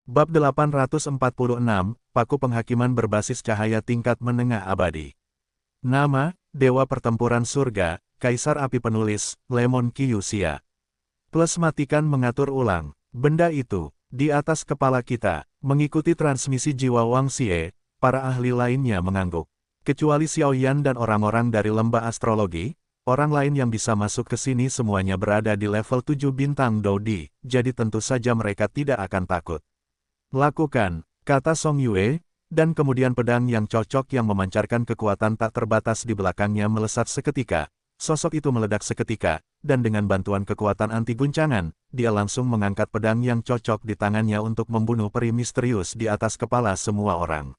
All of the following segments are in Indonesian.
Bab 846, Paku Penghakiman Berbasis Cahaya Tingkat Menengah Abadi. Nama, Dewa Pertempuran Surga, Kaisar Api Penulis, Lemon Kyuxia. Plus matikan mengatur ulang, benda itu, di atas kepala kita, mengikuti transmisi jiwa Wang Xie, para ahli lainnya mengangguk. Kecuali Xiaoyan dan orang-orang dari lembah astrologi, orang lain yang bisa masuk ke sini semuanya berada di level 7 bintang Dodi, jadi tentu saja mereka tidak akan takut. Lakukan, kata Song Yue, dan kemudian pedang yang cocok yang memancarkan kekuatan tak terbatas di belakangnya melesat seketika. Sosok itu meledak seketika, dan dengan bantuan kekuatan anti guncangan, dia langsung mengangkat pedang yang cocok di tangannya untuk membunuh peri misterius di atas kepala semua orang.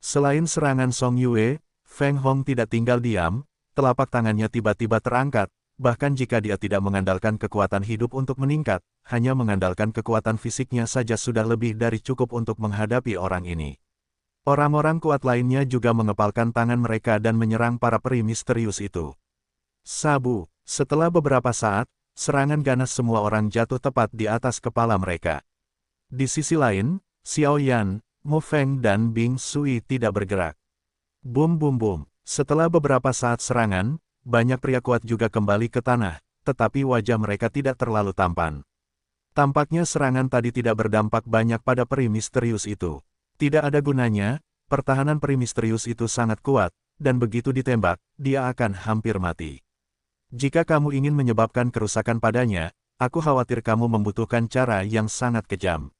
Selain serangan Song Yue, Feng Hong tidak tinggal diam, telapak tangannya tiba-tiba terangkat, bahkan jika dia tidak mengandalkan kekuatan hidup untuk meningkat, hanya mengandalkan kekuatan fisiknya saja sudah lebih dari cukup untuk menghadapi orang ini. Orang-orang kuat lainnya juga mengepalkan tangan mereka dan menyerang para peri misterius itu. Sabu, setelah beberapa saat, serangan ganas semua orang jatuh tepat di atas kepala mereka. Di sisi lain, Xiaoyan, Mu Feng dan Bing Sui tidak bergerak. Bum bum bum, setelah beberapa saat serangan, banyak pria kuat juga kembali ke tanah, tetapi wajah mereka tidak terlalu tampan. Tampaknya serangan tadi tidak berdampak banyak pada peri misterius itu. Tidak ada gunanya, pertahanan peri misterius itu sangat kuat, dan begitu ditembak, dia akan hampir mati. Jika kamu ingin menyebabkan kerusakan padanya, aku khawatir kamu membutuhkan cara yang sangat kejam.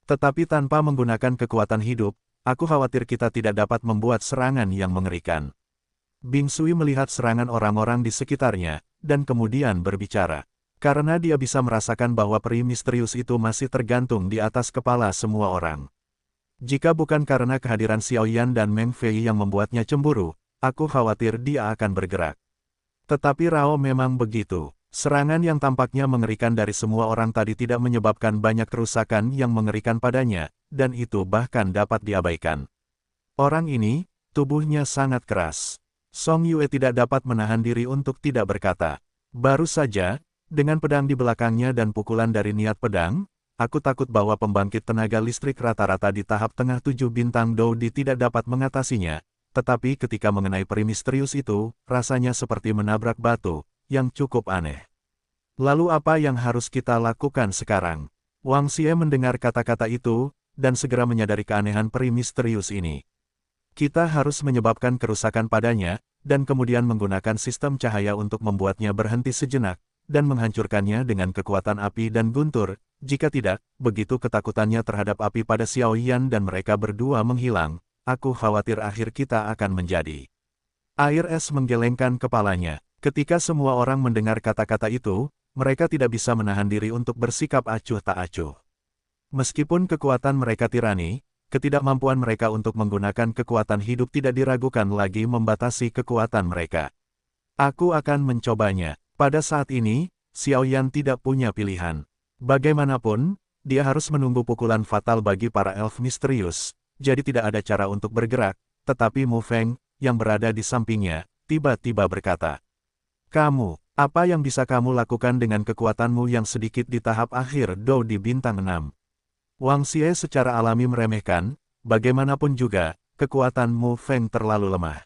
Tetapi tanpa menggunakan kekuatan hidup, aku khawatir kita tidak dapat membuat serangan yang mengerikan. Bing Sui melihat serangan orang-orang di sekitarnya, dan kemudian berbicara. Karena dia bisa merasakan bahwa peri misterius itu masih tergantung di atas kepala semua orang. Jika bukan karena kehadiran Xiaoyan dan Meng Fei yang membuatnya cemburu, aku khawatir dia akan bergerak. Tetapi Rao memang begitu. Serangan yang tampaknya mengerikan dari semua orang tadi tidak menyebabkan banyak kerusakan yang mengerikan padanya, dan itu bahkan dapat diabaikan. Orang ini, tubuhnya sangat keras. Song Yue tidak dapat menahan diri untuk tidak berkata. Baru saja, dengan pedang di belakangnya dan pukulan dari niat pedang, aku takut bahwa pembangkit tenaga listrik rata-rata di tahap tengah 7 bintang Dodi tidak dapat mengatasinya, tetapi ketika mengenai peri misterius itu, rasanya seperti menabrak batu, yang cukup aneh. Lalu apa yang harus kita lakukan sekarang? Wang Xie mendengar kata-kata itu, dan segera menyadari keanehan peri misterius ini. Kita harus menyebabkan kerusakan padanya, dan kemudian menggunakan sistem cahaya untuk membuatnya berhenti sejenak, dan menghancurkannya dengan kekuatan api dan guntur. Jika tidak, begitu ketakutannya terhadap api pada Xiaoyan dan mereka berdua menghilang, aku khawatir akhir kita akan menjadi. Air es menggelengkan kepalanya. Ketika semua orang mendengar kata-kata itu, mereka tidak bisa menahan diri untuk bersikap acuh tak acuh. Meskipun kekuatan mereka tirani, ketidakmampuan mereka untuk menggunakan kekuatan hidup tidak diragukan lagi membatasi kekuatan mereka. Aku akan mencobanya. Pada saat ini, Xiaoyan tidak punya pilihan. Bagaimanapun, dia harus menunggu pukulan fatal bagi para elf misterius, jadi tidak ada cara untuk bergerak, tetapi Mu Feng, yang berada di sampingnya, tiba-tiba berkata, "Kamu, apa yang bisa kamu lakukan dengan kekuatanmu yang sedikit di tahap akhir Do di bintang 6? Wang Xie secara alami meremehkan, bagaimanapun juga, kekuatan Mu Feng terlalu lemah.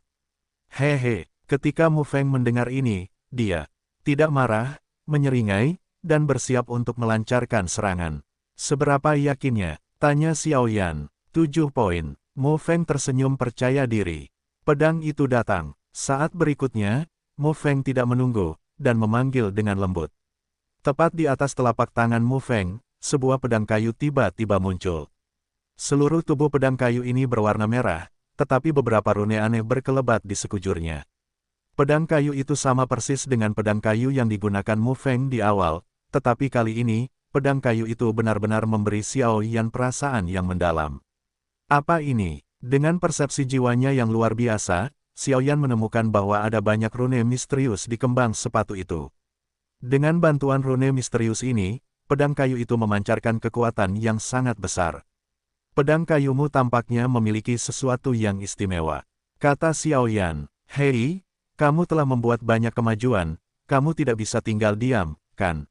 Hehe, ketika Mu Feng mendengar ini, dia tidak marah, menyeringai, dan bersiap untuk melancarkan serangan. Seberapa yakinnya? Tanya Xiaoyan. 7 poin. Mu Feng tersenyum percaya diri. Pedang itu datang. Saat berikutnya, Mu Feng tidak menunggu, dan memanggil dengan lembut. Tepat di atas telapak tangan Mu Feng, sebuah pedang kayu tiba-tiba muncul. Seluruh tubuh pedang kayu ini berwarna merah, tetapi beberapa rune aneh berkelebat di sekujurnya. Pedang kayu itu sama persis dengan pedang kayu yang digunakan Mu Feng di awal, tetapi kali ini, pedang kayu itu benar-benar memberi Xiaoyan perasaan yang mendalam. Apa ini? Dengan persepsi jiwanya yang luar biasa, Xiaoyan menemukan bahwa ada banyak rune misterius di kembang sepatu itu. Dengan bantuan rune misterius ini, pedang kayu itu memancarkan kekuatan yang sangat besar. Pedang kayumu tampaknya memiliki sesuatu yang istimewa, kata Xiaoyan. Hei, kamu telah membuat banyak kemajuan, kamu tidak bisa tinggal diam, kan?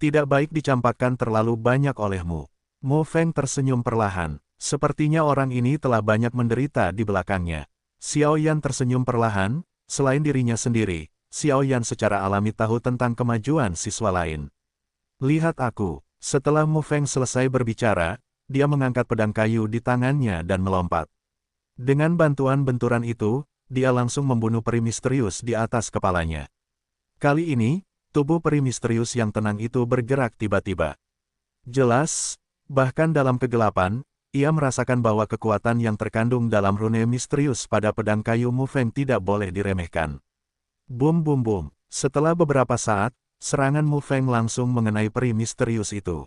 Tidak baik dicampakkan terlalu banyak olehmu. Mo Feng tersenyum perlahan. Sepertinya orang ini telah banyak menderita di belakangnya. Xiao Yan tersenyum perlahan, selain dirinya sendiri, Xiao Yan secara alami tahu tentang kemajuan siswa lain. Lihat aku. Setelah Mo Feng selesai berbicara, dia mengangkat pedang kayu di tangannya dan melompat. Dengan bantuan benturan itu, dia langsung membunuh peri misterius di atas kepalanya. Kali ini, tubuh peri misterius yang tenang itu bergerak tiba-tiba. Jelas, bahkan dalam kegelapan, ia merasakan bahwa kekuatan yang terkandung dalam rune misterius pada pedang kayu Mo Feng tidak boleh diremehkan. Bum bum bum. Setelah beberapa saat, serangan Mo Feng langsung mengenai peri misterius itu.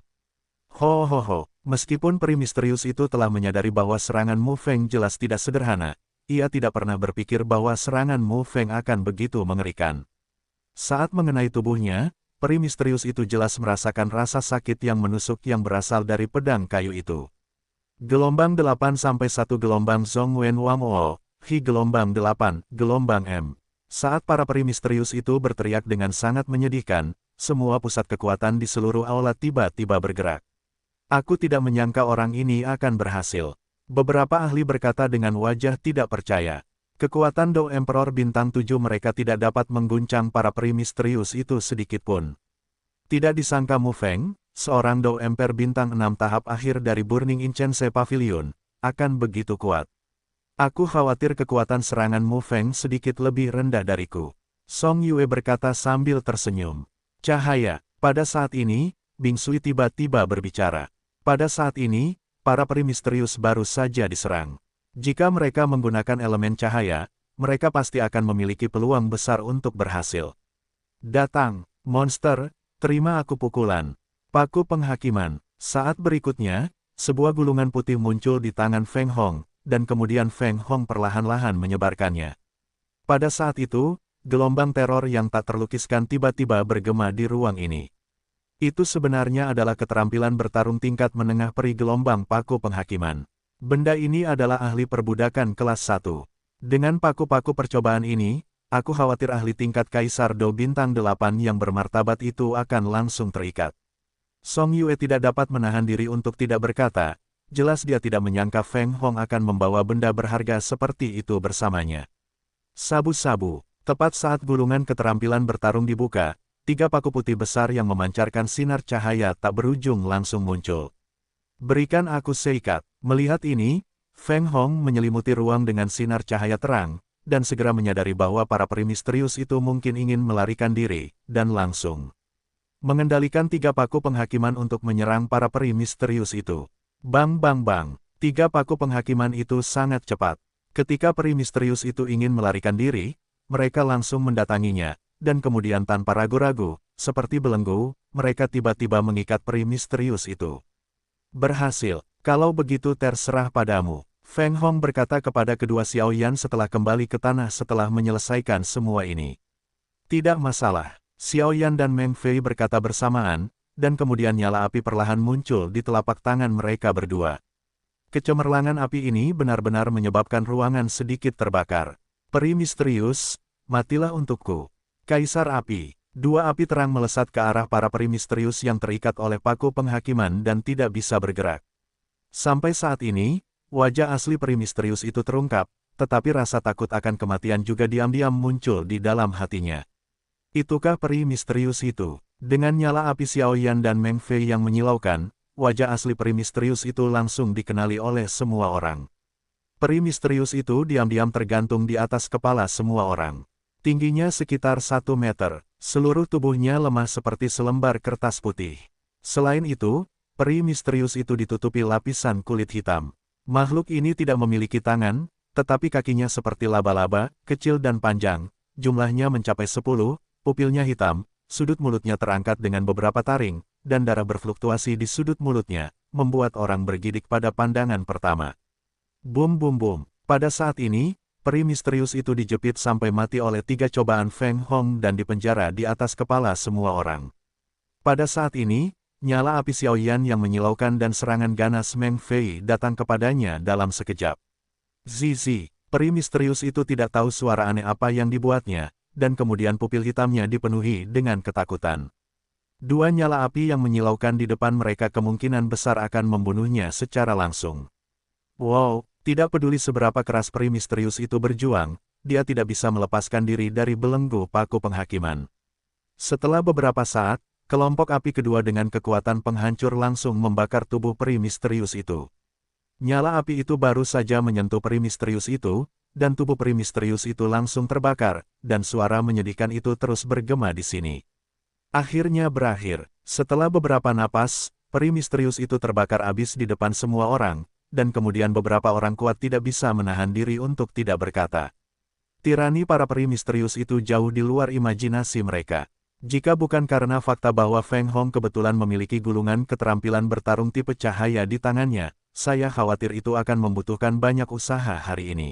Ho ho ho. Meskipun peri misterius itu telah menyadari bahwa serangan Mo Feng jelas tidak sederhana, ia tidak pernah berpikir bahwa serangan Mo Feng akan begitu mengerikan. Saat mengenai tubuhnya, peri misterius itu jelas merasakan rasa sakit yang menusuk yang berasal dari pedang kayu itu. Gelombang 8-1 gelombang Zhong Wen Wang O, Hi gelombang 8, gelombang M. Saat para peri misterius itu berteriak dengan sangat menyedihkan, semua pusat kekuatan di seluruh aula tiba-tiba bergerak. Aku tidak menyangka orang ini akan berhasil. Beberapa ahli berkata dengan wajah tidak percaya. Kekuatan Do Emperor bintang 7 mereka tidak dapat mengguncang para peri misterius itu sedikitpun. Tidak disangka Mo Feng, seorang Do Emperor bintang 6 tahap akhir dari Burning Incense Pavilion, akan begitu kuat. Aku khawatir kekuatan serangan Mo Feng sedikit lebih rendah dariku. Song Yue berkata sambil tersenyum. Cahaya. Pada saat ini, Bing Sui tiba-tiba berbicara. Pada saat ini, para peri misterius baru saja diserang. Jika mereka menggunakan elemen cahaya, mereka pasti akan memiliki peluang besar untuk berhasil. Datang, monster, terima aku pukulan. Paku penghakiman. Saat berikutnya, sebuah gulungan putih muncul di tangan Feng Hong, dan kemudian Feng Hong perlahan-lahan menyebarkannya. Pada saat itu, gelombang teror yang tak terlukiskan tiba-tiba bergema di ruang ini. Itu sebenarnya adalah keterampilan bertarung tingkat menengah peri gelombang paku penghakiman. Benda ini adalah ahli perbudakan kelas 1. Dengan paku-paku percobaan ini, aku khawatir ahli tingkat Kaisar Do bintang 8 yang bermartabat itu akan langsung terikat. Song Yue tidak dapat menahan diri untuk tidak berkata, jelas dia tidak menyangka Feng Hong akan membawa benda berharga seperti itu bersamanya. Sabu-sabu. Tepat saat gulungan keterampilan bertarung dibuka, 3 paku putih besar yang memancarkan sinar cahaya tak berujung langsung muncul. Berikan aku seikat. Melihat ini, Feng Hong menyelimuti ruang dengan sinar cahaya terang, dan segera menyadari bahwa para peri misterius itu mungkin ingin melarikan diri, dan langsung mengendalikan 3 paku penghakiman untuk menyerang para peri misterius itu. Bang bang bang. 3 paku penghakiman itu sangat cepat. Ketika peri misterius itu ingin melarikan diri, mereka langsung mendatanginya, dan kemudian tanpa ragu-ragu, seperti belenggu, mereka tiba-tiba mengikat peri misterius itu. Berhasil. Kalau begitu terserah padamu. Feng Hong berkata kepada kedua Xiao Yan setelah kembali ke tanah setelah menyelesaikan semua ini. Tidak masalah. Xiao Yan dan Meng Fei berkata bersamaan, dan kemudian nyala api perlahan muncul di telapak tangan mereka berdua. Kecemerlangan api ini benar-benar menyebabkan ruangan sedikit terbakar. Peri misterius, matilah untukku. Kaisar api. 2 api terang melesat ke arah para peri misterius yang terikat oleh paku penghakiman dan tidak bisa bergerak. Sampai saat ini, wajah asli peri misterius itu terungkap, tetapi rasa takut akan kematian juga diam-diam muncul di dalam hatinya. Itukah peri misterius itu? Dengan nyala api Xiao Yan dan Meng Fei yang menyilaukan, wajah asli peri misterius itu langsung dikenali oleh semua orang. Peri misterius itu diam-diam tergantung di atas kepala semua orang. Tingginya sekitar 1 meter, seluruh tubuhnya lemah seperti selembar kertas putih. Selain itu, peri misterius itu ditutupi lapisan kulit hitam. Makhluk ini tidak memiliki tangan, tetapi kakinya seperti laba-laba, kecil dan panjang, jumlahnya mencapai 10, pupilnya hitam, sudut mulutnya terangkat dengan beberapa taring, dan darah berfluktuasi di sudut mulutnya, membuat orang bergidik pada pandangan pertama. Bum bum bum. Pada saat ini, peri misterius itu dijepit sampai mati oleh 3 cobaan Feng Hong dan dipenjara di atas kepala semua orang. Pada saat ini, nyala api Xiao Yan yang menyilaukan dan serangan ganas Meng Fei datang kepadanya dalam sekejap. Zizi, peri misterius itu tidak tahu suara aneh apa yang dibuatnya, dan kemudian pupil hitamnya dipenuhi dengan ketakutan. Dua nyala api yang menyilaukan di depan mereka kemungkinan besar akan membunuhnya secara langsung. Wow, tidak peduli seberapa keras peri misterius itu berjuang, dia tidak bisa melepaskan diri dari belenggu paku penghakiman. Setelah beberapa saat, kelompok api kedua dengan kekuatan penghancur langsung membakar tubuh peri misterius itu. Nyala api itu baru saja menyentuh peri misterius itu, dan tubuh peri misterius itu langsung terbakar, dan suara menyedihkan itu terus bergema di sini. Akhirnya berakhir. Setelah beberapa napas, peri misterius itu terbakar habis di depan semua orang, dan kemudian beberapa orang kuat tidak bisa menahan diri untuk tidak berkata. Tirani para peri misterius itu jauh di luar imajinasi mereka. Jika bukan karena fakta bahwa Feng Hong kebetulan memiliki gulungan keterampilan bertarung tipe cahaya di tangannya, saya khawatir itu akan membutuhkan banyak usaha hari ini.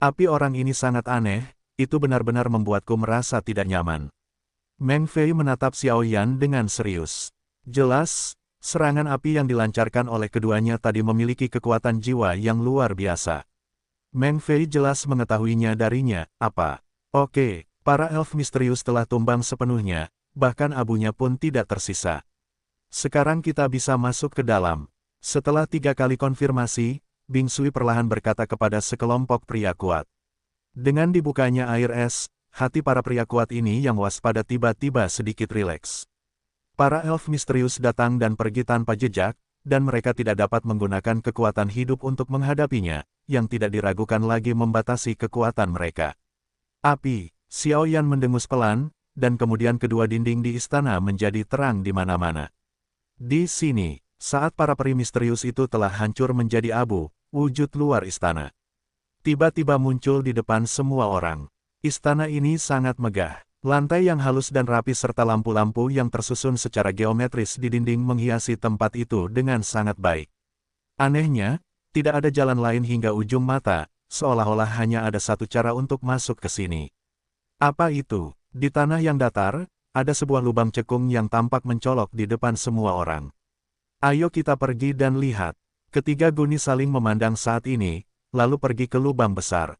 Api orang ini sangat aneh, itu benar-benar membuatku merasa tidak nyaman. Meng Fei menatap Xiao Yan dengan serius. Jelas, serangan api yang dilancarkan oleh keduanya tadi memiliki kekuatan jiwa yang luar biasa. Meng Fei jelas mengetahuinya darinya, apa? Oke, para elf misterius telah tumbang sepenuhnya, bahkan abunya pun tidak tersisa. Sekarang kita bisa masuk ke dalam. Setelah 3 kali konfirmasi, Bing Sui perlahan berkata kepada sekelompok pria kuat. Dengan dibukanya air es, hati para pria kuat ini yang waspada tiba-tiba sedikit rileks. Para elf misterius datang dan pergi tanpa jejak, dan mereka tidak dapat menggunakan kekuatan hidup untuk menghadapinya, yang tidak diragukan lagi membatasi kekuatan mereka. Api, Xiao Yan mendengus pelan, dan kemudian kedua dinding di istana menjadi terang di mana-mana. Di sini, saat para peri misterius itu telah hancur menjadi abu, wujud luar istana tiba-tiba muncul di depan semua orang. Istana ini sangat megah. Lantai yang halus dan rapi serta lampu-lampu yang tersusun secara geometris di dinding menghiasi tempat itu dengan sangat baik. Anehnya, tidak ada jalan lain hingga ujung mata, seolah-olah hanya ada satu cara untuk masuk ke sini. Apa itu? Di tanah yang datar, ada sebuah lubang cekung yang tampak mencolok di depan semua orang. Ayo kita pergi dan lihat. Ketiga guni saling memandang saat ini, lalu pergi ke lubang besar.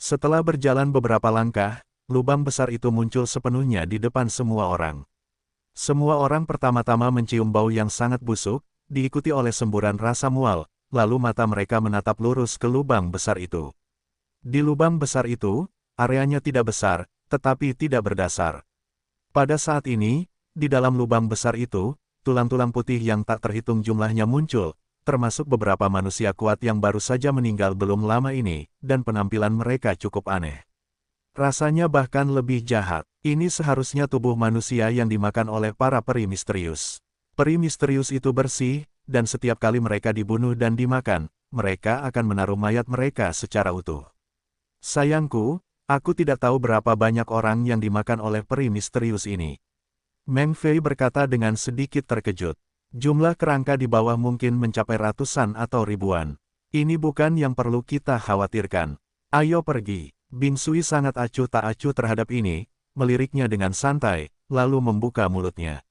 Setelah berjalan beberapa langkah, lubang besar itu muncul sepenuhnya di depan semua orang. Semua orang pertama-tama mencium bau yang sangat busuk, diikuti oleh semburan rasa mual, lalu mata mereka menatap lurus ke lubang besar itu. Di lubang besar itu, areanya tidak besar, tetapi tidak berdasar. Pada saat ini, di dalam lubang besar itu, tulang-tulang putih yang tak terhitung jumlahnya muncul, termasuk beberapa manusia kuat yang baru saja meninggal belum lama ini, dan penampilan mereka cukup aneh. Rasanya bahkan lebih jahat. Ini seharusnya tubuh manusia yang dimakan oleh para peri misterius. Peri misterius itu bersih, dan setiap kali mereka dibunuh dan dimakan, mereka akan menaruh mayat mereka secara utuh. Sayangku, aku tidak tahu berapa banyak orang yang dimakan oleh peri misterius ini. Meng Fei berkata dengan sedikit terkejut. Jumlah kerangka di bawah mungkin mencapai ratusan atau ribuan. Ini bukan yang perlu kita khawatirkan. Ayo pergi. Bing Sui sangat acuh tak acuh terhadap ini, meliriknya dengan santai, lalu membuka mulutnya.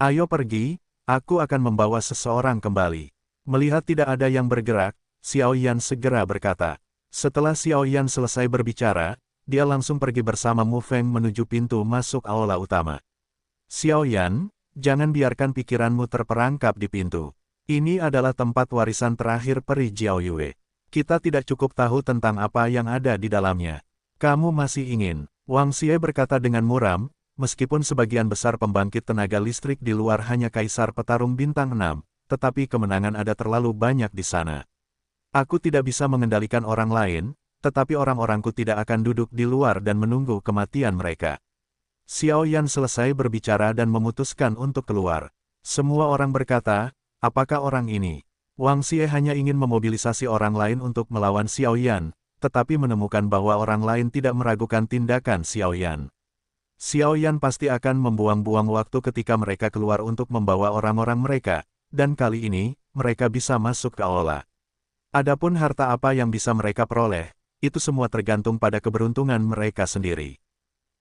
Ayo pergi, aku akan membawa seseorang kembali. Melihat tidak ada yang bergerak, Xiao Yan segera berkata. Setelah Xiao Yan selesai berbicara, dia langsung pergi bersama Mu Feng menuju pintu masuk aula utama. Xiao Yan, jangan biarkan pikiranmu terperangkap di pintu. Ini adalah tempat warisan terakhir peri Jiao Yue. Kita tidak cukup tahu tentang apa yang ada di dalamnya. Kamu masih ingin? Wang Xie berkata dengan muram, meskipun sebagian besar pembangkit tenaga listrik di luar hanya Kaisar Petarung Bintang 6, tetapi kemenangan ada terlalu banyak di sana. Aku tidak bisa mengendalikan orang lain, tetapi orang-orangku tidak akan duduk di luar dan menunggu kematian mereka. Xiao Yan selesai berbicara dan memutuskan untuk keluar. Semua orang berkata, apakah orang ini? Wang Xie hanya ingin memobilisasi orang lain untuk melawan Xiao Yan, tetapi menemukan bahwa orang lain tidak meragukan tindakan Xiao Yan. Xiao Yan pasti akan membuang-buang waktu ketika mereka keluar untuk membawa orang-orang mereka, dan kali ini, mereka bisa masuk ke aula. Adapun harta apa yang bisa mereka peroleh, itu semua tergantung pada keberuntungan mereka sendiri.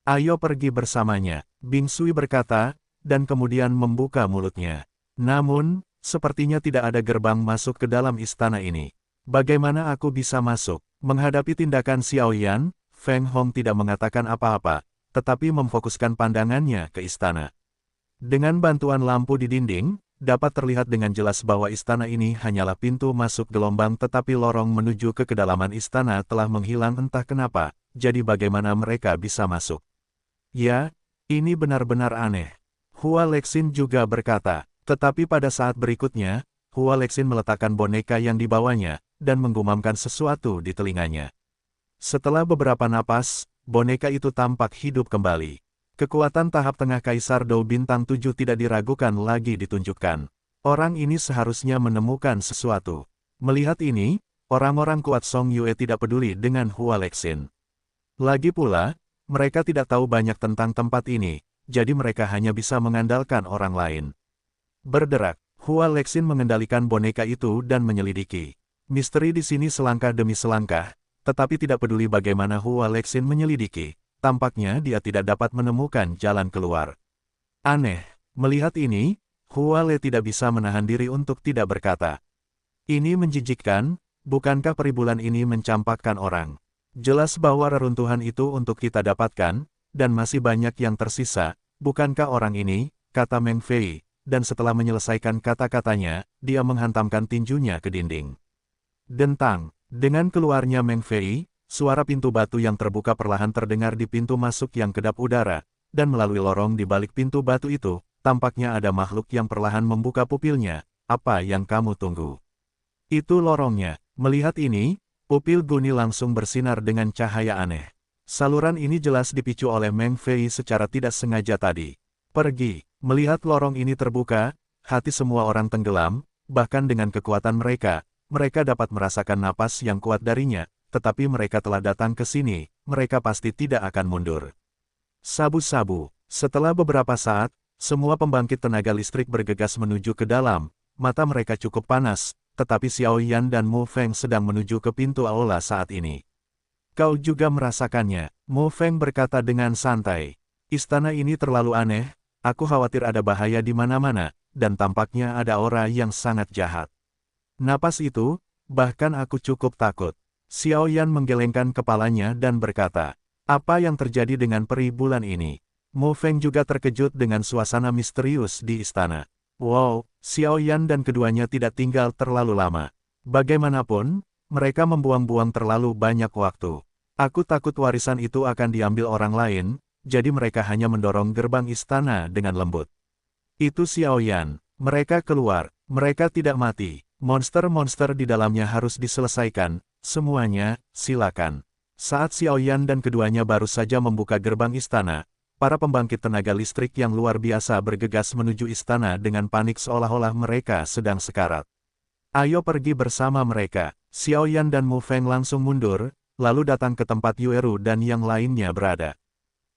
Ayo pergi bersamanya, Bing Sui berkata, dan kemudian membuka mulutnya. Namun, sepertinya tidak ada gerbang masuk ke dalam istana ini. Bagaimana aku bisa masuk? Menghadapi tindakan Xiao Yan, Feng Hong tidak mengatakan apa-apa, tetapi memfokuskan pandangannya ke istana. Dengan bantuan lampu di dinding, dapat terlihat dengan jelas bahwa istana ini hanyalah pintu masuk gelombang tetapi lorong menuju ke kedalaman istana telah menghilang entah kenapa, jadi bagaimana mereka bisa masuk? Ya, ini benar-benar aneh. Hua Lexin juga berkata, tetapi pada saat berikutnya, Hua Lexin meletakkan boneka yang dibawanya, dan menggumamkan sesuatu di telinganya. Setelah beberapa napas, boneka itu tampak hidup kembali. Kekuatan tahap tengah Kaisar Dou Bintang 7 tidak diragukan lagi ditunjukkan. Orang ini seharusnya menemukan sesuatu. Melihat ini, orang-orang kuat Song Yue tidak peduli dengan Hua Lexin. Lagi pula, mereka tidak tahu banyak tentang tempat ini, jadi mereka hanya bisa mengandalkan orang lain. Berderak, Hua Lexin mengendalikan boneka itu dan menyelidiki. Misteri di sini selangkah demi selangkah, tetapi tidak peduli bagaimana Hua Lexin menyelidiki. Tampaknya dia tidak dapat menemukan jalan keluar. Aneh, melihat ini, Hua Le tidak bisa menahan diri untuk tidak berkata. Ini menjijikkan, bukankah peribulan ini mencampakkan orang? Jelas bahwa reruntuhan itu untuk kita dapatkan, dan masih banyak yang tersisa, bukankah orang ini, kata Meng Fei, dan setelah menyelesaikan kata-katanya, dia menghantamkan tinjunya ke dinding. Dentang, dengan keluarnya Meng Fei, suara pintu batu yang terbuka perlahan terdengar di pintu masuk yang kedap udara, dan melalui lorong di balik pintu batu itu, tampaknya ada makhluk yang perlahan membuka pupilnya. Apa yang kamu tunggu? Itu lorongnya. Melihat ini, pupil Guni langsung bersinar dengan cahaya aneh. Saluran ini jelas dipicu oleh Meng Fei secara tidak sengaja tadi. Pergi, melihat lorong ini terbuka, hati semua orang tenggelam, bahkan dengan kekuatan mereka dapat merasakan napas yang kuat darinya. Tetapi mereka telah datang ke sini, mereka pasti tidak akan mundur. Sabu-sabu, setelah beberapa saat, semua pembangkit tenaga listrik bergegas menuju ke dalam, mata mereka cukup panas, tetapi Xiao Yan dan Mu Feng sedang menuju ke pintu aula saat ini. Kau juga merasakannya, Mu Feng berkata dengan santai. Istana ini terlalu aneh, aku khawatir ada bahaya di mana-mana, dan tampaknya ada aura yang sangat jahat. Napas itu, bahkan aku cukup takut. Xiao Yan menggelengkan kepalanya dan berkata, apa yang terjadi dengan peri bulan ini? Mu Feng juga terkejut dengan suasana misterius di istana. Wow, Xiao Yan dan keduanya tidak tinggal terlalu lama. Bagaimanapun, mereka membuang-buang terlalu banyak waktu. Aku takut warisan itu akan diambil orang lain, jadi mereka hanya mendorong gerbang istana dengan lembut. Itu Xiao Yan, mereka keluar, mereka tidak mati. Monster-monster di dalamnya harus diselesaikan. Semuanya, silakan. Saat Xiao Yan dan keduanya baru saja membuka gerbang istana, para pembangkit tenaga listrik yang luar biasa bergegas menuju istana dengan panik seolah-olah mereka sedang sekarat. Ayo pergi bersama mereka. Xiao Yan dan Mu Feng langsung mundur, lalu datang ke tempat Yueru dan yang lainnya berada.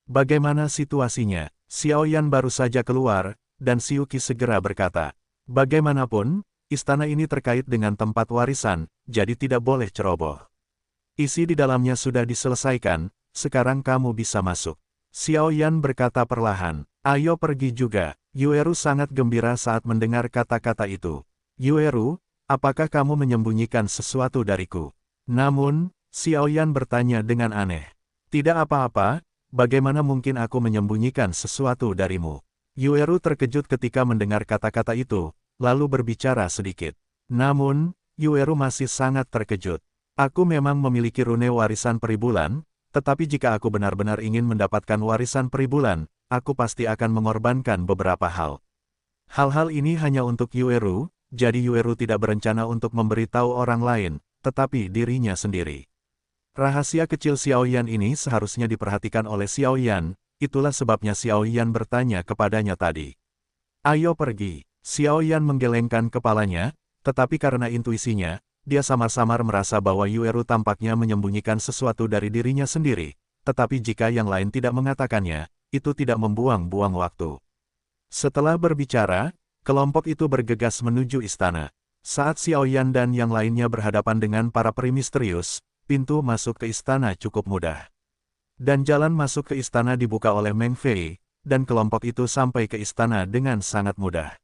Bagaimana situasinya? Xiao Yan baru saja keluar, dan Xiuqi segera berkata, bagaimanapun, istana ini terkait dengan tempat warisan, jadi tidak boleh ceroboh. Isi di dalamnya sudah diselesaikan, sekarang kamu bisa masuk. Xiao Yan berkata perlahan, ayo pergi juga. Yueru sangat gembira saat mendengar kata-kata itu. Yueru, apakah kamu menyembunyikan sesuatu dariku? Namun, Xiao Yan bertanya dengan aneh. Tidak apa-apa, bagaimana mungkin aku menyembunyikan sesuatu darimu? Yueru terkejut ketika mendengar kata-kata itu, lalu berbicara sedikit. Namun, Yueru masih sangat terkejut. Aku memang memiliki rune warisan peribulan, tetapi jika aku benar-benar ingin mendapatkan warisan peribulan, aku pasti akan mengorbankan beberapa hal. Hal-hal ini hanya untuk Yueru, jadi Yueru tidak berencana untuk memberitahu orang lain, tetapi dirinya sendiri. Rahasia kecil Xiao Yan ini seharusnya diperhatikan oleh Xiao Yan, itulah sebabnya Xiao Yan bertanya kepadanya tadi. Ayo pergi. Xiao Yan menggelengkan kepalanya, tetapi karena intuisinya, dia samar-samar merasa bahwa Yueru tampaknya menyembunyikan sesuatu dari dirinya sendiri, tetapi jika yang lain tidak mengatakannya, itu tidak membuang-buang waktu. Setelah berbicara, kelompok itu bergegas menuju istana. Saat Xiao Yan dan yang lainnya berhadapan dengan para peri misterius, pintu masuk ke istana cukup mudah. Dan jalan masuk ke istana dibuka oleh Meng Fei, dan kelompok itu sampai ke istana dengan sangat mudah.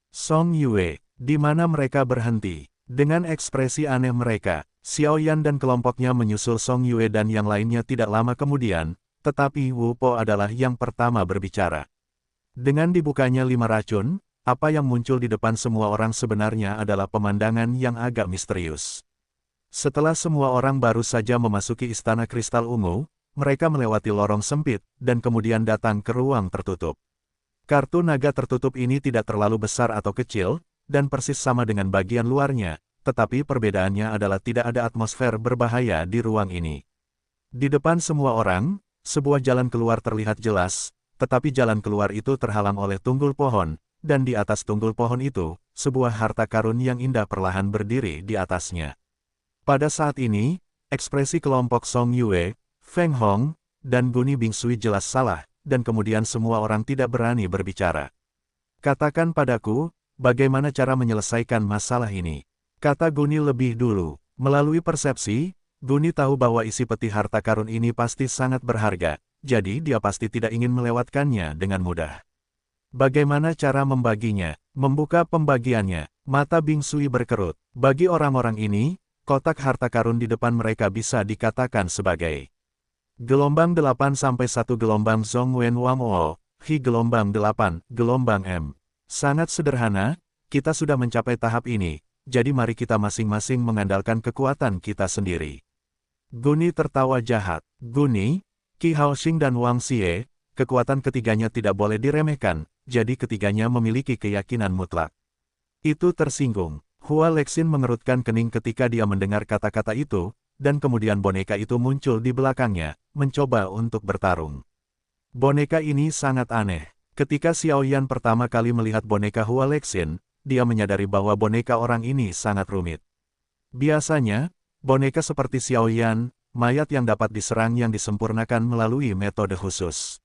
Song Yue, di mana mereka berhenti? Dengan ekspresi aneh mereka, Xiao Yan dan kelompoknya menyusul Song Yue dan yang lainnya tidak lama kemudian, tetapi Wu Po adalah yang pertama berbicara. Dengan dibukanya 5 racun, apa yang muncul di depan semua orang sebenarnya adalah pemandangan yang agak misterius. Setelah semua orang baru saja memasuki istana kristal ungu, mereka melewati lorong sempit, dan kemudian datang ke ruang tertutup. Kartu naga tertutup ini tidak terlalu besar atau kecil, dan persis sama dengan bagian luarnya, tetapi perbedaannya adalah tidak ada atmosfer berbahaya di ruang ini. Di depan semua orang, sebuah jalan keluar terlihat jelas, tetapi jalan keluar itu terhalang oleh tunggul pohon, dan di atas tunggul pohon itu, sebuah harta karun yang indah perlahan berdiri di atasnya. Pada saat ini, ekspresi kelompok Song Yue, Feng Hong, dan Guni Bingsui jelas salah, dan kemudian semua orang tidak berani berbicara. Katakan padaku, bagaimana cara menyelesaikan masalah ini? Kata Guni lebih dulu. Melalui persepsi, Guni tahu bahwa isi peti harta karun ini pasti sangat berharga, jadi dia pasti tidak ingin melewatkannya dengan mudah. Bagaimana cara membaginya? Membuka pembagiannya. Mata Bingsui berkerut. Bagi orang-orang ini, kotak harta karun di depan mereka bisa dikatakan sebagai gelombang 8 sampai 1 gelombang Zhong Wen Wang O, Hi gelombang 8, gelombang M. Sangat sederhana, kita sudah mencapai tahap ini, jadi mari kita masing-masing mengandalkan kekuatan kita sendiri. Guni tertawa jahat. Guni, Qi Haoxing dan Wang Xie, kekuatan ketiganya tidak boleh diremehkan, jadi ketiganya memiliki keyakinan mutlak. Itu tersinggung. Hua Lexin mengerutkan kening ketika dia mendengar kata-kata itu, dan kemudian boneka itu muncul di belakangnya, mencoba untuk bertarung. Boneka ini sangat aneh. Ketika Xiao Yan pertama kali melihat boneka Hua Lexin, dia menyadari bahwa boneka orang ini sangat rumit. Biasanya, boneka seperti Xiao Yan, mayat yang dapat diserang yang disempurnakan melalui metode khusus.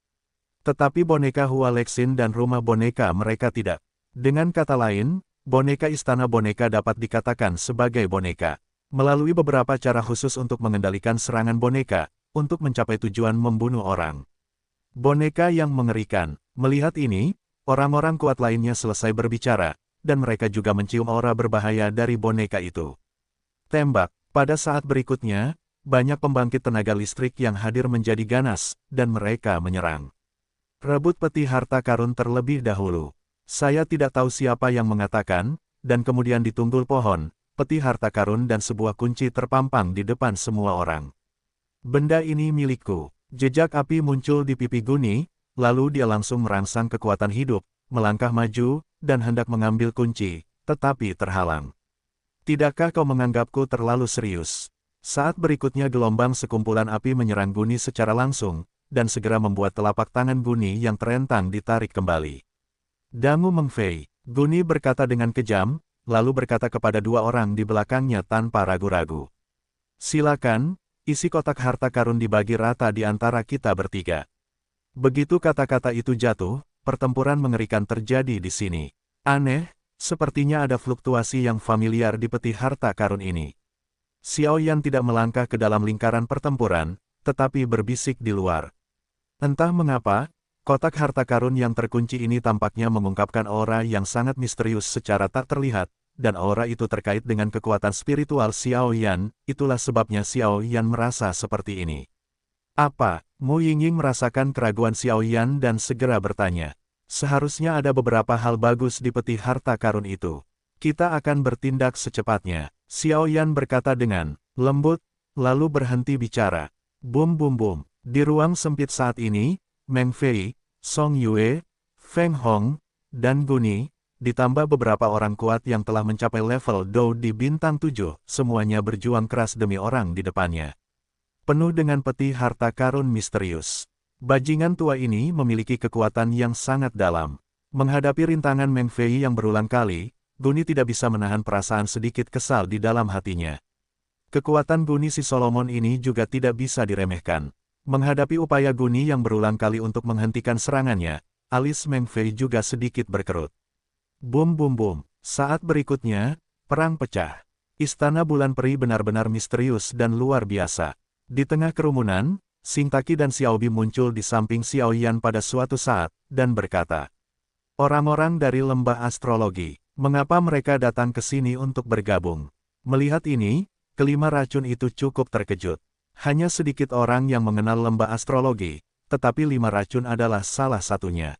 Tetapi boneka Hua Lexin dan rumah boneka mereka tidak. Dengan kata lain, boneka istana boneka dapat dikatakan sebagai boneka. Melalui beberapa cara khusus untuk mengendalikan serangan boneka, untuk mencapai tujuan membunuh orang. Boneka yang mengerikan. Melihat ini, orang-orang kuat lainnya selesai berbicara, dan mereka juga mencium aura berbahaya dari boneka itu. Tembak. Pada saat berikutnya, banyak pembangkit tenaga listrik yang hadir menjadi ganas, dan mereka menyerang. Rebut peti harta karun terlebih dahulu. Saya tidak tahu siapa yang mengatakan, dan kemudian di tunggul pohon, peti harta karun dan sebuah kunci terpampang di depan semua orang. Benda ini milikku. Jejak api muncul di pipi Guni, lalu dia langsung merangsang kekuatan hidup, melangkah maju, dan hendak mengambil kunci, tetapi terhalang. Tidakkah kau menganggapku terlalu serius? Saat berikutnya gelombang sekumpulan api menyerang Guni secara langsung, dan segera membuat telapak tangan Guni yang terentang ditarik kembali. Dangu Mengfei, Guni berkata dengan kejam, lalu berkata kepada dua orang di belakangnya tanpa ragu-ragu. Silakan, isi kotak harta karun dibagi rata di antara kita bertiga. Begitu kata-kata itu jatuh, pertempuran mengerikan terjadi di sini. Aneh, sepertinya ada fluktuasi yang familiar di peti harta karun ini. Xiao Yan tidak melangkah ke dalam lingkaran pertempuran, tetapi berbisik di luar. Entah mengapa, kotak harta karun yang terkunci ini tampaknya mengungkapkan aura yang sangat misterius secara tak terlihat, dan aura itu terkait dengan kekuatan spiritual Xiao Yan, itulah sebabnya Xiao Yan merasa seperti ini. Apa? Mu Yingying merasakan keraguan Xiao Yan dan segera bertanya. Seharusnya ada beberapa hal bagus di peti harta karun itu. Kita akan bertindak secepatnya. Xiao Yan berkata dengan lembut, lalu berhenti bicara. Bum bum bum. Di ruang sempit saat ini, Meng Fei, Song Yue, Feng Hong, dan Guni, ditambah beberapa orang kuat yang telah mencapai level Dou di bintang 7, semuanya berjuang keras demi orang di depannya. Penuh dengan peti harta karun misterius. Bajingan tua ini memiliki kekuatan yang sangat dalam. Menghadapi rintangan Meng Fei yang berulang kali, Guni tidak bisa menahan perasaan sedikit kesal di dalam hatinya. Kekuatan Guni si Solomon ini juga tidak bisa diremehkan. Menghadapi upaya Guni yang berulang kali untuk menghentikan serangannya, alis Meng Fei juga sedikit berkerut. Bum bum bum. Saat berikutnya, perang pecah. Istana Bulan Peri benar-benar misterius dan luar biasa. Di tengah kerumunan, Xing Taki dan Xiao Bi muncul di samping Xiao Yan pada suatu saat, dan berkata, "Orang-orang dari lembah astrologi, mengapa mereka datang ke sini untuk bergabung?" Melihat ini, kelima racun itu cukup terkejut. Hanya sedikit orang yang mengenal lembah astrologi, tetapi 5 racun adalah salah satunya.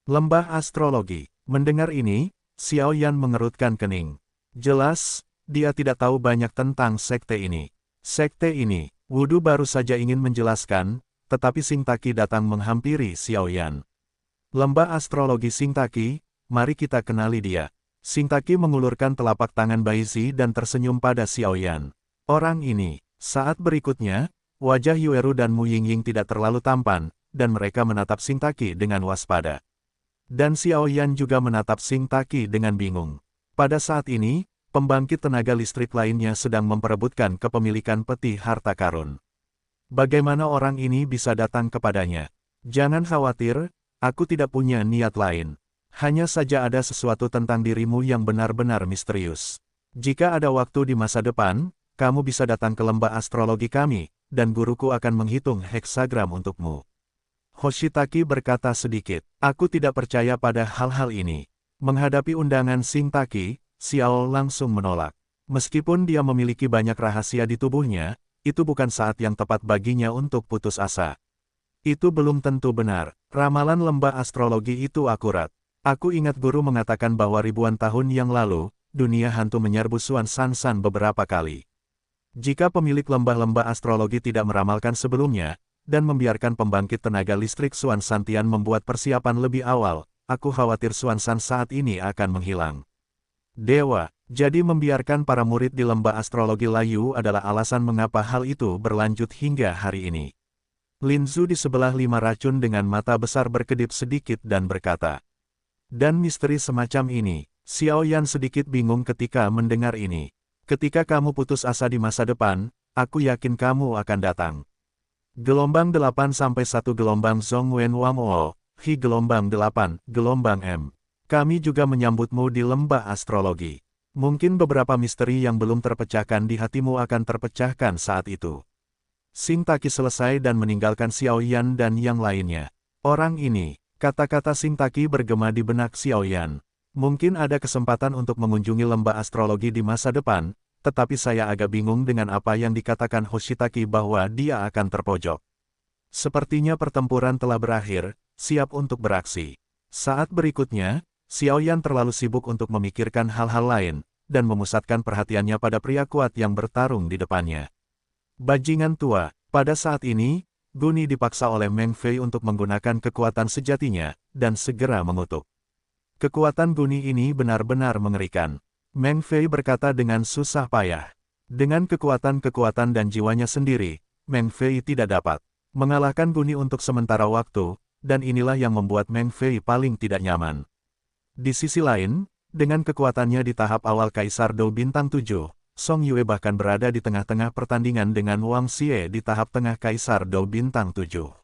Lembah astrologi. Mendengar ini, Xiao Yan mengerutkan kening. Jelas, dia tidak tahu banyak tentang sekte ini. Sekte ini, Wudu baru saja ingin menjelaskan, tetapi Xing Taki datang menghampiri Xiao Yan. Lembah astrologi Xing Taki, mari kita kenali dia. Xing Taki mengulurkan telapak tangan Baizi dan tersenyum pada Xiao Yan. Orang ini, saat berikutnya, wajah Yueru dan Mu Yingying tidak terlalu tampan, dan mereka menatap Xing Taki dengan waspada. Dan Xiao Yan juga menatap Xing Taki dengan bingung. Pada saat ini, pembangkit tenaga listrik lainnya sedang memperebutkan kepemilikan peti harta karun. Bagaimana orang ini bisa datang kepadanya? Jangan khawatir, aku tidak punya niat lain. Hanya saja ada sesuatu tentang dirimu yang benar-benar misterius. Jika ada waktu di masa depan, kamu bisa datang ke lembah astrologi kami, dan guruku akan menghitung heksagram untukmu. Hoshitaki berkata sedikit, aku tidak percaya pada hal-hal ini. Menghadapi undangan Xing Taki, Xiao langsung menolak. Meskipun dia memiliki banyak rahasia di tubuhnya, itu bukan saat yang tepat baginya untuk putus asa. Itu belum tentu benar. Ramalan lembah astrologi itu akurat. Aku ingat guru mengatakan bahwa ribuan tahun yang lalu, dunia hantu menyerbu Suan Sansan beberapa kali. Jika pemilik lembah-lembah astrologi tidak meramalkan sebelumnya, dan membiarkan pembangkit tenaga listrik Suan Santian membuat persiapan lebih awal, aku khawatir Suan San saat ini akan menghilang. Dewa, jadi membiarkan para murid di lembah astrologi layu adalah alasan mengapa hal itu berlanjut hingga hari ini. Lin Zhu di sebelah lima racun dengan mata besar berkedip sedikit dan berkata. Dan misteri semacam ini, Xiao Yan sedikit bingung ketika mendengar ini. Ketika kamu putus asa di masa depan, aku yakin kamu akan datang. Gelombang 8 sampai 1 gelombang Zhong Wen Wang O, Hi gelombang 8, gelombang M. Kami juga menyambutmu di lembah astrologi. Mungkin beberapa misteri yang belum terpecahkan di hatimu akan terpecahkan saat itu. Xing Taki selesai dan meninggalkan Xiao Yan dan yang lainnya. Orang ini, kata-kata Xing Taki bergema di benak Xiao Yan. Mungkin ada kesempatan untuk mengunjungi lembah astrologi di masa depan, tetapi saya agak bingung dengan apa yang dikatakan Hoshitaki bahwa dia akan terpojok. Sepertinya pertempuran telah berakhir, siap untuk beraksi. Saat berikutnya, Xiao Yan terlalu sibuk untuk memikirkan hal-hal lain, dan memusatkan perhatiannya pada pria kuat yang bertarung di depannya. Bajingan tua, pada saat ini, Guni dipaksa oleh Meng Fei untuk menggunakan kekuatan sejatinya, dan segera mengutuk. Kekuatan Guni ini benar-benar mengerikan. Meng Fei berkata dengan susah payah. Dengan kekuatan-kekuatan dan jiwanya sendiri, Meng Fei tidak dapat mengalahkan Guni untuk sementara waktu, dan inilah yang membuat Meng Fei paling tidak nyaman. Di sisi lain, dengan kekuatannya di tahap awal Kaisar Dou Bintang 7, Song Yue bahkan berada di tengah-tengah pertandingan dengan Wang Xie di tahap tengah Kaisar Dou Bintang 7.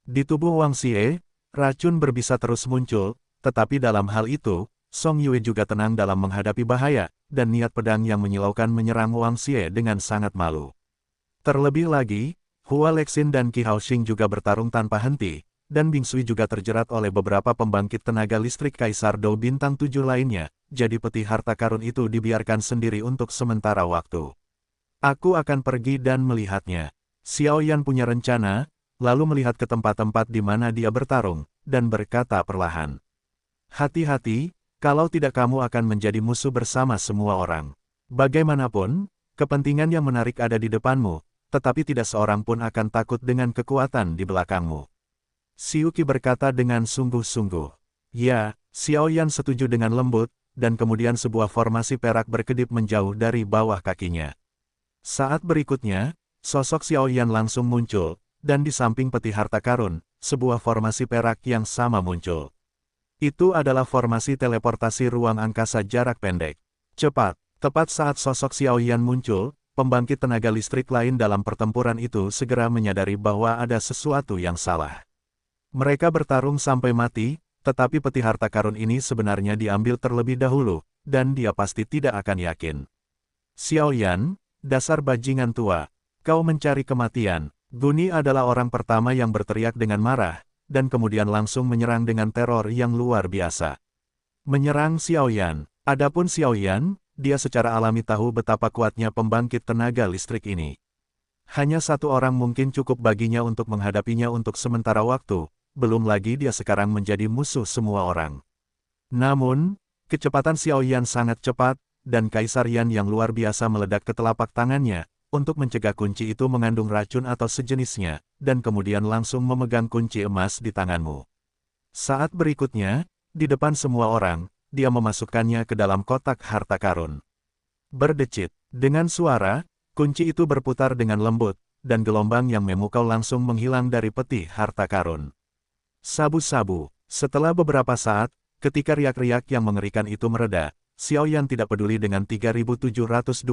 Di tubuh Wang Xie, racun berbisa terus muncul, tetapi dalam hal itu, Song Yue juga tenang dalam menghadapi bahaya, dan niat pedang yang menyilaukan menyerang Wang Xie dengan sangat malu. Terlebih lagi, Hua Lexin dan Qi Haoxing juga bertarung tanpa henti, dan Bing Sui juga terjerat oleh beberapa pembangkit tenaga listrik Kaisar Dou Bintang 7 lainnya, jadi peti harta karun itu dibiarkan sendiri untuk sementara waktu. Aku akan pergi dan melihatnya. Xiao Yan punya rencana, lalu melihat ke tempat-tempat di mana dia bertarung, dan berkata perlahan. Hati-hati, kalau tidak kamu akan menjadi musuh bersama semua orang. Bagaimanapun, kepentingan yang menarik ada di depanmu, tetapi tidak seorang pun akan takut dengan kekuatan di belakangmu. Xiuqi berkata dengan sungguh-sungguh. Ya, Xiao Yan setuju dengan lembut, dan kemudian sebuah formasi perak berkedip menjauh dari bawah kakinya. Saat berikutnya, sosok Xiao Yan langsung muncul, dan di samping peti harta karun, sebuah formasi perak yang sama muncul. Itu adalah formasi teleportasi ruang angkasa jarak pendek. Cepat, tepat saat sosok Xiao Yan muncul, pembangkit tenaga listrik lain dalam pertempuran itu segera menyadari bahwa ada sesuatu yang salah. Mereka bertarung sampai mati, tetapi peti harta karun ini sebenarnya diambil terlebih dahulu, dan dia pasti tidak akan yakin. Xiao Yan, dasar bajingan tua, kau mencari kematian. Guni adalah orang pertama yang berteriak dengan marah, dan kemudian langsung menyerang dengan teror yang luar biasa. Menyerang Xiao Yan. Adapun Xiao Yan, dia secara alami tahu betapa kuatnya pembangkit tenaga listrik ini. Hanya satu orang mungkin cukup baginya untuk menghadapinya untuk sementara waktu, belum lagi dia sekarang menjadi musuh semua orang. Namun, kecepatan Xiao Yan sangat cepat, dan Kaisar Yan yang luar biasa meledak ke telapak tangannya, untuk mencegah kunci itu mengandung racun atau sejenisnya, dan kemudian langsung memegang kunci emas di tanganmu. Saat berikutnya, di depan semua orang, dia memasukkannya ke dalam kotak harta karun. Berdecit, dengan suara, kunci itu berputar dengan lembut, dan gelombang yang memukau langsung menghilang dari peti harta karun. Sabu-sabu, setelah beberapa saat, ketika riak-riak yang mengerikan itu mereda, Xiao Yan tidak peduli dengan 3721,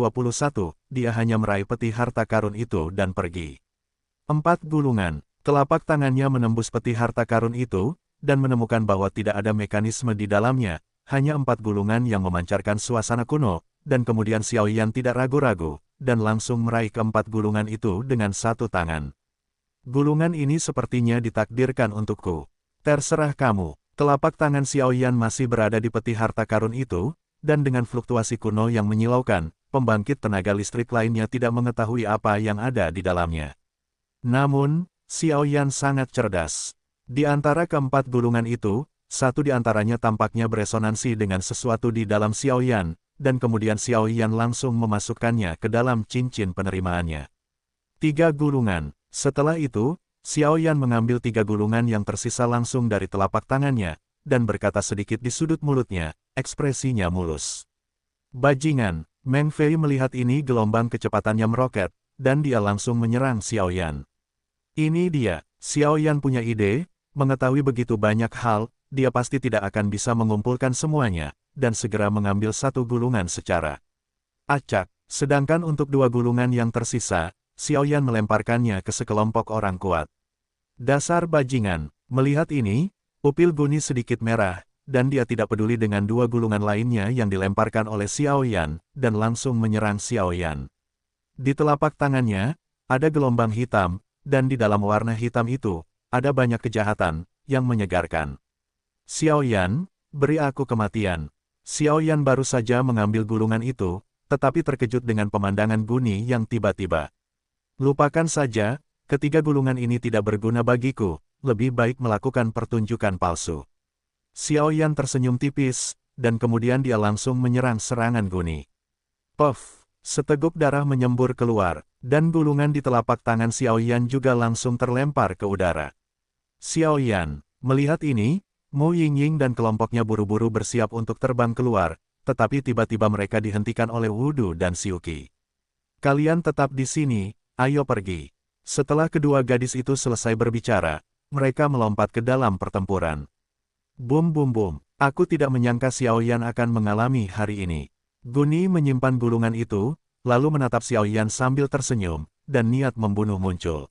dia hanya meraih peti harta karun itu dan pergi. 4 gulungan, telapak tangannya menembus peti harta karun itu, dan menemukan bahwa tidak ada mekanisme di dalamnya, hanya 4 gulungan yang memancarkan suasana kuno, dan kemudian Xiao Yan tidak ragu-ragu, dan langsung meraih keempat gulungan itu dengan satu tangan. Gulungan ini sepertinya ditakdirkan untukku. Terserah kamu. Telapak tangan Xiao Yan masih berada di peti harta karun itu, dan dengan fluktuasi kuno yang menyilaukan, pembangkit tenaga listrik lainnya tidak mengetahui apa yang ada di dalamnya. Namun, Xiao Yan sangat cerdas. Di antara keempat gulungan itu, satu di antaranya tampaknya beresonansi dengan sesuatu di dalam Xiao Yan, dan kemudian Xiao Yan langsung memasukkannya ke dalam cincin penerimaannya. 3 gulungan. Setelah itu, Xiao Yan mengambil 3 gulungan yang tersisa langsung dari telapak tangannya, dan berkata sedikit di sudut mulutnya, ekspresinya mulus. Bajingan, Meng Fei melihat ini gelombang kecepatannya meroket, dan dia langsung menyerang Xiao Yan. Ini dia, Xiao Yan punya ide, mengetahui begitu banyak hal, dia pasti tidak akan bisa mengumpulkan semuanya, dan segera mengambil 1 gulungan secara acak. Sedangkan untuk 2 gulungan yang tersisa, Xiao Yan melemparkannya ke sekelompok orang kuat. Dasar bajingan, melihat ini, pupil Guni sedikit merah, dan dia tidak peduli dengan 2 gulungan lainnya yang dilemparkan oleh Xiao Yan, dan langsung menyerang Xiao Yan. Di telapak tangannya, ada gelombang hitam, dan di dalam warna hitam itu, ada banyak kejahatan, yang menyegarkan. Xiao Yan, beri aku kematian. Xiao Yan baru saja mengambil gulungan itu, tetapi terkejut dengan pemandangan Guni yang tiba-tiba. Lupakan saja, ketiga gulungan ini tidak berguna bagiku, lebih baik melakukan pertunjukan palsu. Xiao Yan tersenyum tipis, dan kemudian dia langsung menyerang serangan Guni. Puff, seteguk darah menyembur keluar, dan gulungan di telapak tangan Xiao Yan juga langsung terlempar ke udara. Xiao Yan, melihat ini, Mu Yingying dan kelompoknya buru-buru bersiap untuk terbang keluar, tetapi tiba-tiba mereka dihentikan oleh Wudu dan Xiuqi. Kalian tetap di sini, ayo pergi. Setelah kedua gadis itu selesai berbicara, mereka melompat ke dalam pertempuran. Bum bum bum, aku tidak menyangka Xiao Yan akan mengalami hari ini. Guni menyimpan gulungan itu, lalu menatap Xiao Yan sambil tersenyum, dan niat membunuh muncul.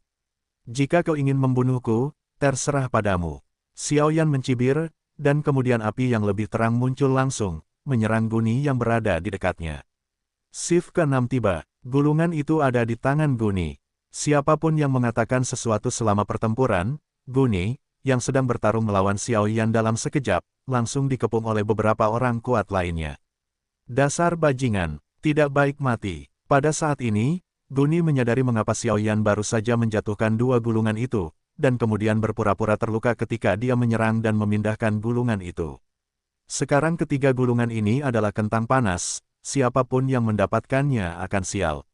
Jika kau ingin membunuhku, terserah padamu. Xiao Yan mencibir, dan kemudian api yang lebih terang muncul langsung, menyerang Guni yang berada di dekatnya. Shift ke-6 tiba, gulungan itu ada di tangan Guni. Siapapun yang mengatakan sesuatu selama pertempuran, Guni, yang sedang bertarung melawan Xiao Yan dalam sekejap, langsung dikepung oleh beberapa orang kuat lainnya. Dasar bajingan, tidak baik mati. Pada saat ini, Guni menyadari mengapa Xiao Yan baru saja menjatuhkan 2 gulungan itu, dan kemudian berpura-pura terluka ketika dia menyerang dan memindahkan gulungan itu. Sekarang ketiga gulungan ini adalah kentang panas, siapapun yang mendapatkannya akan sial.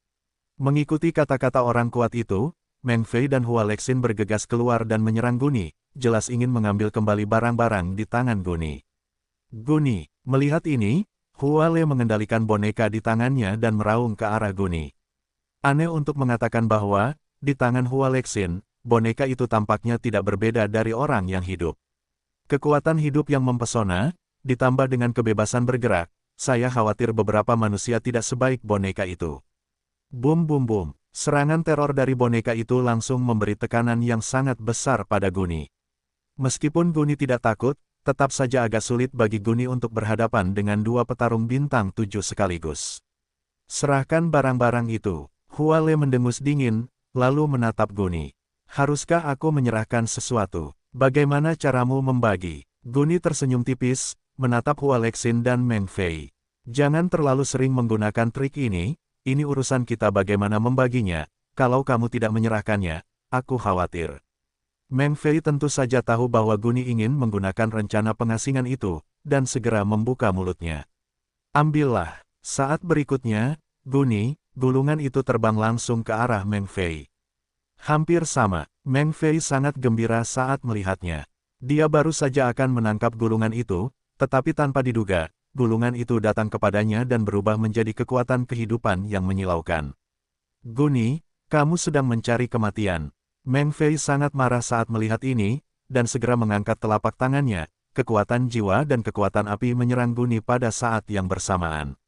Mengikuti kata-kata orang kuat itu, Meng Fei dan Hua Lexin bergegas keluar dan menyerang Guni, jelas ingin mengambil kembali barang-barang di tangan Guni. Guni, melihat ini, Hua Le mengendalikan boneka di tangannya dan meraung ke arah Guni. Aneh untuk mengatakan bahwa, di tangan Hua Lexin, boneka itu tampaknya tidak berbeda dari orang yang hidup. Kekuatan hidup yang mempesona, ditambah dengan kebebasan bergerak, saya khawatir beberapa manusia tidak sebaik boneka itu. Bum bum bum, serangan teror dari boneka itu langsung memberi tekanan yang sangat besar pada Guni. Meskipun Guni tidak takut, tetap saja agak sulit bagi Guni untuk berhadapan dengan 2 petarung bintang 7 sekaligus. Serahkan barang-barang itu. Hua Le mendengus dingin, lalu menatap Guni. Haruskah aku menyerahkan sesuatu? Bagaimana caramu membagi? Guni tersenyum tipis, menatap Hua Lexin dan Meng Fei. Jangan terlalu sering menggunakan trik ini urusan kita bagaimana membaginya, kalau kamu tidak menyerahkannya, aku khawatir. Meng Fei tentu saja tahu bahwa Guni ingin menggunakan rencana pengasingan itu, dan segera membuka mulutnya. Ambillah. Saat berikutnya, gulungan itu terbang langsung ke arah Meng Fei. Hampir sama, Meng Fei sangat gembira saat melihatnya. Dia baru saja akan menangkap gulungan itu, tetapi tanpa diduga, gulungan itu datang kepadanya dan berubah menjadi kekuatan kehidupan yang menyilaukan. Guni, kamu sedang mencari kematian. Meng Fei sangat marah saat melihat ini, dan segera mengangkat telapak tangannya. Kekuatan jiwa dan kekuatan api menyerang Guni pada saat yang bersamaan.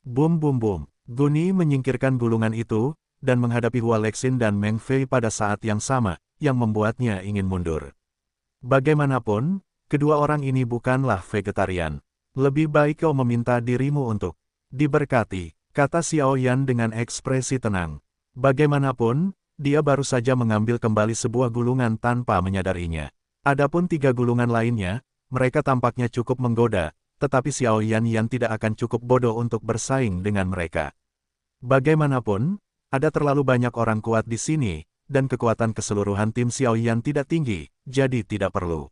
Bum bum bum, Guni menyingkirkan gulungan itu, dan menghadapi Hua Lexin dan Meng Fei pada saat yang sama, yang membuatnya ingin mundur. Bagaimanapun, kedua orang ini bukanlah vegetarian. Lebih baik kau meminta dirimu untuk diberkati, kata Xiao Yan dengan ekspresi tenang. Bagaimanapun, dia baru saja mengambil kembali sebuah gulungan tanpa menyadarinya. Adapun 3 gulungan lainnya, mereka tampaknya cukup menggoda, tetapi Xiao Yan tidak akan cukup bodoh untuk bersaing dengan mereka. Bagaimanapun, ada terlalu banyak orang kuat di sini, dan kekuatan keseluruhan tim Xiao Yan tidak tinggi, jadi tidak perlu.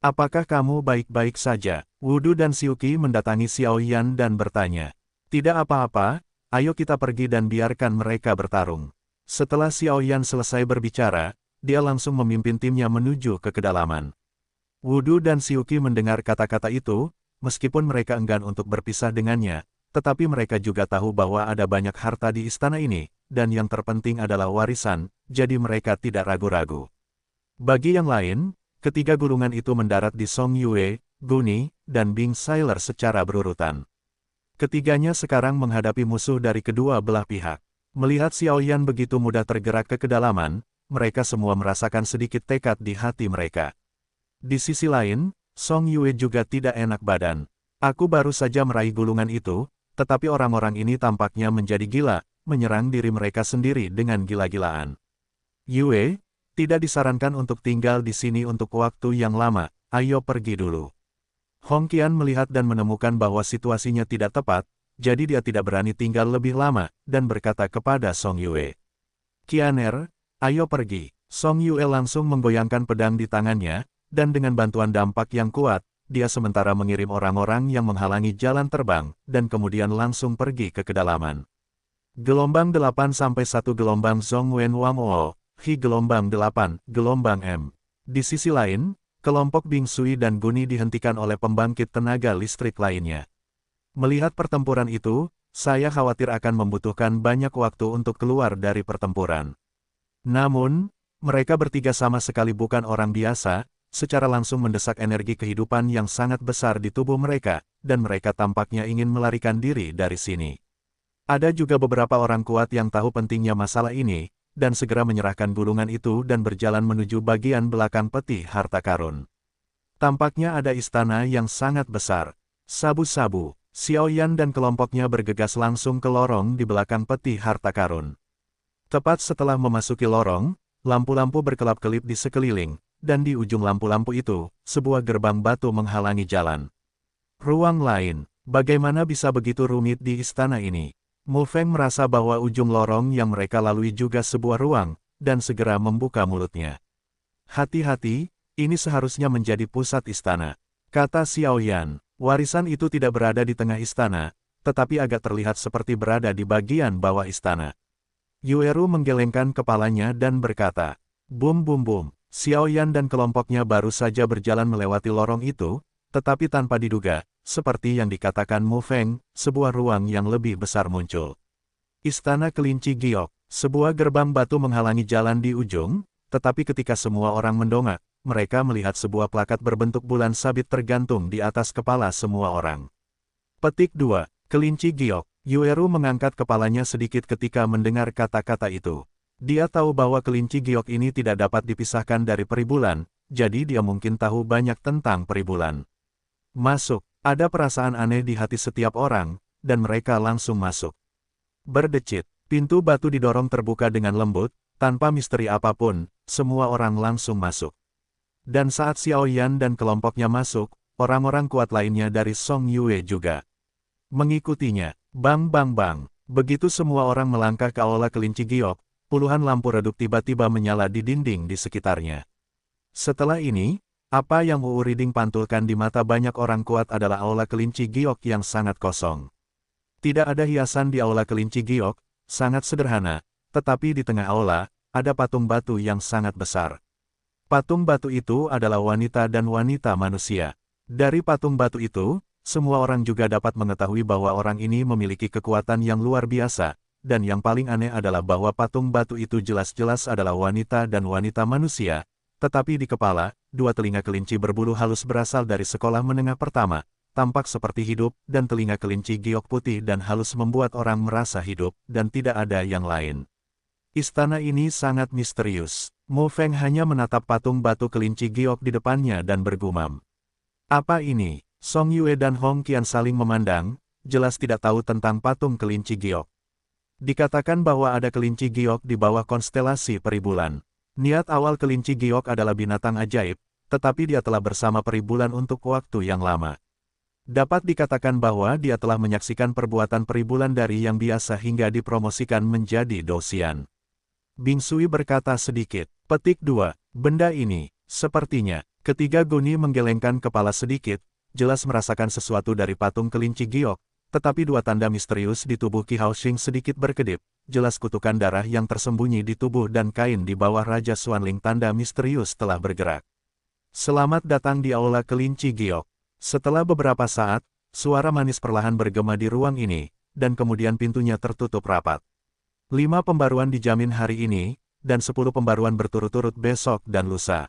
Apakah kamu baik-baik saja? Wudu dan Xiuqi mendatangi Xiao Yan dan bertanya. Tidak apa-apa, ayo kita pergi dan biarkan mereka bertarung. Setelah Xiao Yan selesai berbicara, dia langsung memimpin timnya menuju ke kedalaman. Wudu dan Xiuqi mendengar kata-kata itu, meskipun mereka enggan untuk berpisah dengannya, tetapi mereka juga tahu bahwa ada banyak harta di istana ini, dan yang terpenting adalah warisan, jadi mereka tidak ragu-ragu. Bagi yang lain, ketiga gulungan itu mendarat di Song Yue, Guni, dan Bing Sailor secara berurutan. Ketiganya sekarang menghadapi musuh dari kedua belah pihak. Melihat Xiao Yan begitu mudah tergerak ke kedalaman, mereka semua merasakan sedikit tekad di hati mereka. Di sisi lain, Song Yue juga tidak enak badan. Aku baru saja meraih gulungan itu, tetapi orang-orang ini tampaknya menjadi gila, menyerang diri mereka sendiri dengan gila-gilaan. Yue, tidak disarankan untuk tinggal di sini untuk waktu yang lama, ayo pergi dulu. Hong Qian melihat dan menemukan bahwa situasinya tidak tepat, jadi dia tidak berani tinggal lebih lama, dan berkata kepada Song Yue. Qianer, ayo pergi. Song Yue langsung menggoyangkan pedang di tangannya, dan dengan bantuan dampak yang kuat, dia sementara mengirim orang-orang yang menghalangi jalan terbang, dan kemudian langsung pergi ke kedalaman. Gelombang 8-1 gelombang Zhong Wen Wang O, Hi gelombang 8, gelombang M. Di sisi lain, kelompok Bing Sui dan Guni dihentikan oleh pembangkit tenaga listrik lainnya. Melihat pertempuran itu, saya khawatir akan membutuhkan banyak waktu untuk keluar dari pertempuran. Namun, mereka bertiga sama sekali bukan orang biasa, secara langsung mendesak energi kehidupan yang sangat besar di tubuh mereka, dan mereka tampaknya ingin melarikan diri dari sini. Ada juga beberapa orang kuat yang tahu pentingnya masalah ini, dan segera menyerahkan gulungan itu dan berjalan menuju bagian belakang peti harta karun. Tampaknya ada istana yang sangat besar. Sabu-sabu, Xiao Yan dan kelompoknya bergegas langsung ke lorong di belakang peti harta karun. Tepat setelah memasuki lorong, lampu-lampu berkelap-kelip di sekeliling, dan di ujung lampu-lampu itu, sebuah gerbang batu menghalangi jalan. Ruang lain, bagaimana bisa begitu rumit di istana ini? Mu Feng merasa bahwa ujung lorong yang mereka lalui juga sebuah ruang, dan segera membuka mulutnya. Hati-hati, ini seharusnya menjadi pusat istana, kata Xiao Yan. Warisan itu tidak berada di tengah istana, tetapi agak terlihat seperti berada di bagian bawah istana. Yueru menggelengkan kepalanya dan berkata, bum bum bum. Xiao Yan dan kelompoknya baru saja berjalan melewati lorong itu, tetapi tanpa diduga, seperti yang dikatakan Mu Feng, sebuah ruang yang lebih besar muncul. Istana Kelinci Giok, sebuah gerbang batu menghalangi jalan di ujung, tetapi ketika semua orang mendongak, mereka melihat sebuah plakat berbentuk bulan sabit tergantung di atas kepala semua orang. Petik 2. Kelinci Giok. Yueru mengangkat kepalanya sedikit ketika mendengar kata-kata itu. Dia tahu bahwa kelinci giok ini tidak dapat dipisahkan dari peribulan, jadi dia mungkin tahu banyak tentang peribulan. Masuk, ada perasaan aneh di hati setiap orang, dan mereka langsung masuk. Berdecit, pintu batu didorong terbuka dengan lembut, tanpa misteri apapun, semua orang langsung masuk. Dan saat Xiao Yan dan kelompoknya masuk, orang-orang kuat lainnya dari Song Yue juga mengikutinya. Bang bang bang, begitu semua orang melangkah ke aula kelinci giok, puluhan lampu redup tiba-tiba menyala di dinding di sekitarnya. Setelah ini, apa yang Wu Riding pantulkan di mata banyak orang kuat adalah aula kelinci giok yang sangat kosong. Tidak ada hiasan di aula kelinci giok, sangat sederhana, tetapi di tengah aula, ada patung batu yang sangat besar. Patung batu itu adalah wanita dan wanita manusia. Dari patung batu itu, semua orang juga dapat mengetahui bahwa orang ini memiliki kekuatan yang luar biasa, dan yang paling aneh adalah bahwa patung batu itu jelas-jelas adalah wanita dan wanita manusia, tetapi di kepala, dua telinga kelinci berbulu halus berasal dari sekolah menengah pertama, tampak seperti hidup, dan telinga kelinci giok putih dan halus membuat orang merasa hidup, dan tidak ada yang lain. Istana ini sangat misterius. Mo Feng hanya menatap patung batu kelinci giok di depannya dan bergumam. Apa ini? Song Yue dan Hong Qian saling memandang, jelas tidak tahu tentang patung kelinci giok. Dikatakan bahwa ada kelinci giok di bawah konstelasi Peribulan. Niat awal kelinci giok adalah binatang ajaib, tetapi dia telah bersama Peribulan untuk waktu yang lama. Dapat dikatakan bahwa dia telah menyaksikan perbuatan Peribulan dari yang biasa hingga dipromosikan menjadi dosian. Bing Sui berkata sedikit. Petik 2. Benda ini, sepertinya, ketiga Guni menggelengkan kepala sedikit, jelas merasakan sesuatu dari patung kelinci giok, tetapi dua tanda misterius di tubuh Qi Haoxing sedikit berkedip, jelas kutukan darah yang tersembunyi di tubuh dan kain di bawah Raja Xuanling tanda misterius telah bergerak. Selamat datang di aula kelinci giok. Setelah beberapa saat, suara manis perlahan bergema di ruang ini, dan kemudian pintunya tertutup rapat. 5 pembaruan dijamin hari ini, dan 10 pembaruan berturut-turut besok dan lusa.